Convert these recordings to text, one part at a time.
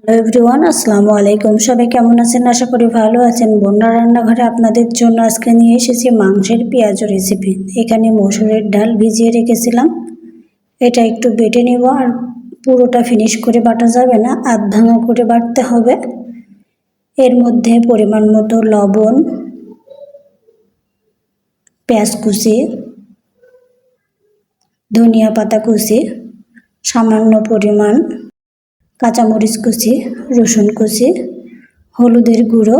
Hello everyone, আসসালামু আলাইকুম। সবাই কেমন আছেন? আশা করি ভালো আছেন। বন্যা রান্নাঘরে আপনাদের জন্য আজকে নিয়ে এসেছি মাংসের পেঁয়াজু রেসিপি। এখানে মসুরের ডাল ভিজিয়ে রেখেছিলাম, এটা একটু বেটে নেব। আর পুরোটা ফিনিশ করে বাটা যাবে না, আধ ভাঙা করে বাটতে হবে। এর মধ্যে পরিমাণ মতো লবণ, পেঁয়াজ কুচি, ধনিয়া পাতা কুচি, সামান্য পরিমাণ কাঁচামরিচ কুচি, রসুন কুচি, হলুদের গুঁড়ো,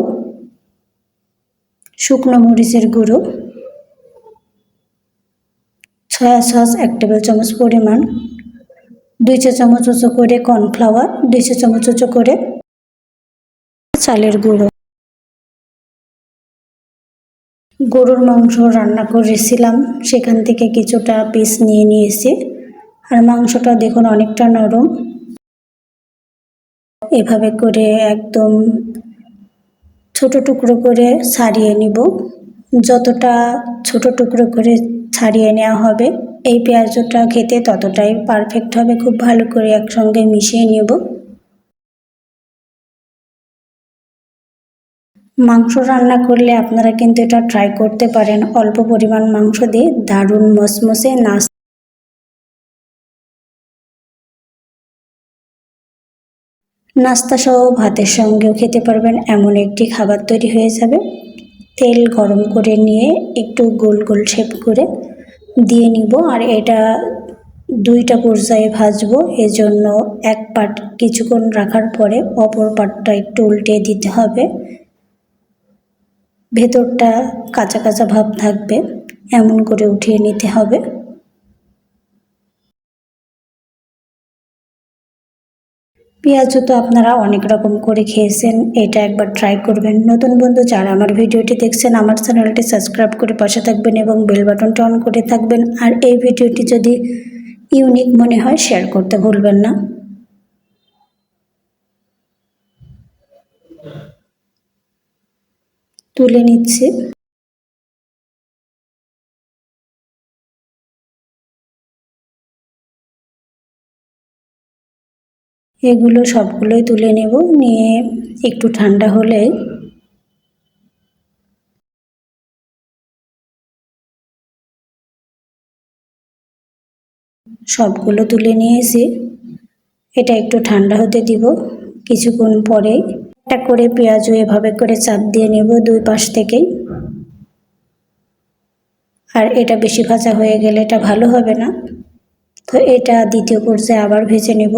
শুকনো মরিচের গুঁড়ো, সয়া সস 1 টেবিল চামচ পরিমাণ, 2 চা চামচ উঁচু করে কর্নফ্লাওয়ার, 2 চা চামচ উঁচু করে চালের গুঁড়ো। গরুর মাংস রান্না করেছিলাম, সেখান থেকে কিছুটা পিস নিয়ে নিয়েছি। আর মাংসটা দেখুন অনেকটা নরম। এভাবে করে একদম ছোট টুকরো করে ছাড়িয়ে নিব। যতটা ছোট টুকরো করে ছাড়িয়ে নেওয়া হবে, এই পেঁয়াজটা খেতে ততটাই পারফেক্ট হবে। খুব ভালো করে একসঙ্গে মিশিয়ে নেব। মাংস রান্না করলে আপনারা কিন্তু এটা ট্রাই করতে পারেন। অল্প পরিমাণ মাংস দিয়ে দারুণ মসমসে নাস্তা সহ ভাতের সঙ্গেও খেতে পারবেন, এমন একটি খাবার তৈরি হয়ে যাবে। তেল গরম করে নিয়ে একটু গোল গোল শেপ করে দিয়ে নিব। আর এটা 2টা পর্যায়ে ভাজবো, এজন্য এক পাট কিছুক্ষণ রাখার পরে অপর পাটটা একটু উল্টে দিতে হবে। ভেতরটা কাঁচা কাঁচা ভাব থাকবে, এমন করে উঠিয়ে নিতে হবে। পেঁয়াজও তো আপনারা অনেক রকম করে খেয়েছেন, এটা একবার ট্রাই করবেন। নতুন বন্ধু যারা আমার ভিডিওটি দেখছেন, আমার চ্যানেলটি সাবস্ক্রাইব করে পাশে থাকবেন এবং বেল বাটনটা অন করে থাকবেন। আর এই ভিডিওটি যদি ইউনিক মনে হয় শেয়ার করতে ভুলবেন না। তুলে নিচ্ছি। এগুলো সবগুলোই তুলে নেব, নিয়ে একটু ঠান্ডা হলে সবগুলো তুলে নিয়েছি। এটা একটু ঠান্ডা হতে দিব। কিছুক্ষণ পরে একটা করে পেঁয়াজও এভাবে করে চাপ দিয়ে নেব 2 পাশ থেকেই। আর এটা বেশি ভাজা হয়ে গেলে এটা ভালো হবে না, তো এটা দ্বিতীয় পর্যায়ে আবার ভেজে নেব।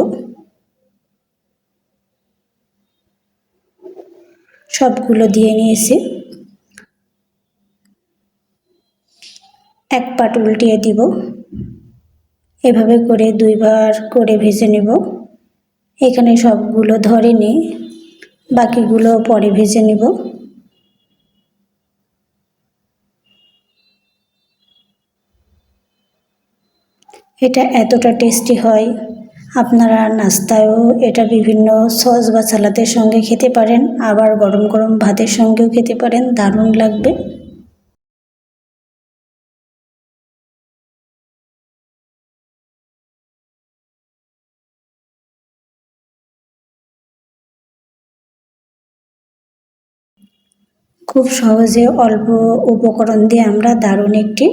সবগুলো দিয়ে নিয়েছি। এক পাট উল্টিয়ে দিব। এভাবে করে 2 বার করে ভেজে নেব। এখানে সবগুলো ধরেনি, বাকিগুলো পরে ভেজে নেব। এটা এতটা টেস্টি হয়, আপনারা নাস্তায়ও এটা বিভিন্ন সস বা সালাদের সঙ্গে খেতে পারেন, আবার গরম গরম ভাতের সঙ্গেও খেতে পারেন, দারুণ লাগবে। খুব সহজে অল্প উপকরণ দিয়ে আমরা দারুণ একটি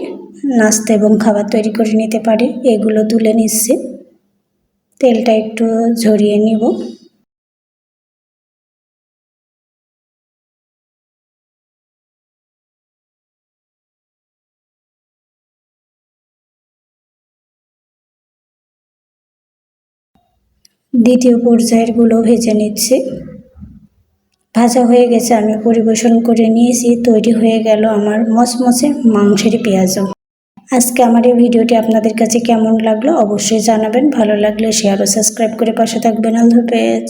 নাস্তা এবং খাবার তৈরি করে নিতে পারি। এগুলো তুলে নিচ্ছি, তেলটা একটু ঝরিয়ে নিব। দ্বিতীয় পর্যায়েরগুলো ভেজে নিচ্ছি। ভাজা হয়ে গেছে, আমি পরিবেশন করে নিয়েছি। তৈরি হয়ে গেল আমার মচমচে মাংসের পেঁয়াজু। আজকে আমার এই ভিডিওটি আপনাদের কাছে কেমন লাগলো অবশ্যই জানাবেন। ভালো লাগলে শেয়ার ও সাবস্ক্রাইব করে পাশে থাকবেন। আল্লাহ হাফেজ।